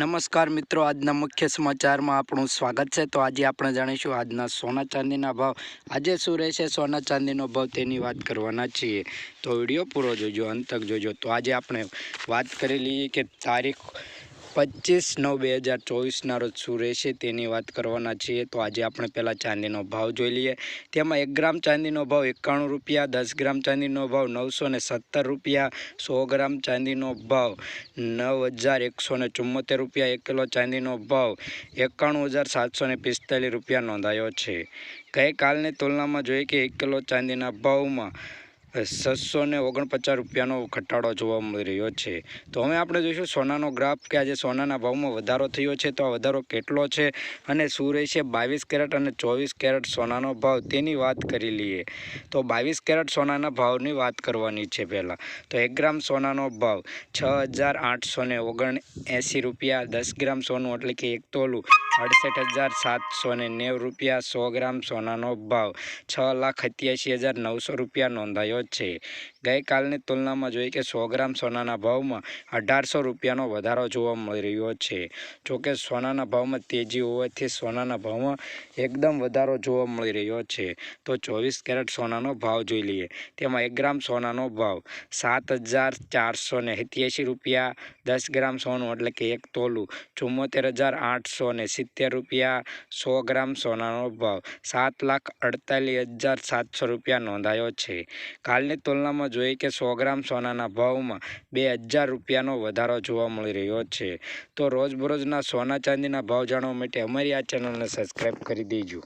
નમસ્કાર મિત્રો, આજના મુખ્ય સમાચારમાં આપણું સ્વાગત છે। તો આજે આપણે જાણીશું આજના સોના ચાંદીના ભાવ। આજે શું રહેશે સોના ચાંદીનો ભાવ તેની વાત કરવાના છીએ, તો વિડીયો પૂરો જોજો, અંત તક જોજો। તો આજે આપણે વાત કરી લઈએ કે તારીખ 25/9/2024 રોજ શું રહેશે તેની વાત કરવાના છીએ। તો આજે આપણે પહેલાં ચાંદીનો ભાવ જોઈ લઈએ। તેમાં 1 ગ્રામ ચાંદીનો ભાવ 91 રૂપિયા, 10 ગ્રામ ચાંદીનો ભાવ 917 રૂપિયા, 100 ગ્રામ ચાંદીનો ભાવ 9174 રૂપિયા, 1 કિલો ચાંદીનો ભાવ 91,745 રૂપિયા નોંધાયો છે। ગઈકાલની તુલનામાં જોઈએ કે 1 કિલો ચાંદીના ભાવમાં 649 રૂપિયાનો ઘટાડો જોવા મળી રહ્યો છે। તો હવે આપણે જોઈશું સોનાનો ગ્રાફ કે આજે સોનાના ભાવમાં વધારો થયો છે, તો આ વધારો કેટલો છે અને શું રહેશે 22 કેરેટ અને 24 કેરેટ સોનાનો ભાવ તેની વાત કરી લઈએ। તો 22 કેરેટ સોનાના ભાવની વાત કરવાની છે પહેલાં। તો 1 ગ્રામ સોનાનો ભાવ 6,879 રૂપિયા, 10 ગ્રામ સોનું એટલે કે 1 તોલું 68,790 રૂપિયા, 100 ગ્રામ સોનાનો ભાવ 6,87,900 રૂપિયા નોંધાયો છે। ગઈકાલની તુલનામાં જોઈએ કે 100 ગ્રામ સોનાના ભાવમાં 1800 રૂપિયાનો વધારો જોવા મળી રહ્યો છે। જોકે સોનાના ભાવમાં તેજી હોવાથી સોનાના ભાવમાં એકદમ વધારો જોવા મળી રહ્યો છે। તો 24 કેરેટ સોનાનો ભાવ જોઈ લઈએ। તેમાં 1 ગ્રામ સોનાનો ભાવ 7,487 રૂપિયા, 10 ગ્રામ સોનું એટલે કે 1 તોલું 74,870 રૂપિયા, 100 ગ્રામ સોનાનો ભાવ 7,48,700 રૂપિયા નોંધાયો છે। કાલની તુલનામાં જોઈએ કે 100 ગ્રામ સોનાના ભાવમાં 2000 રૂપિયાનો વધારો જોવા મળી રહ્યો છે। તો રોજબરોજના સોના ચાંદીના ભાવ જાણવા માટે અમારી આ ચેનલને સબસ્ક્રાઈબ કરી દેજો।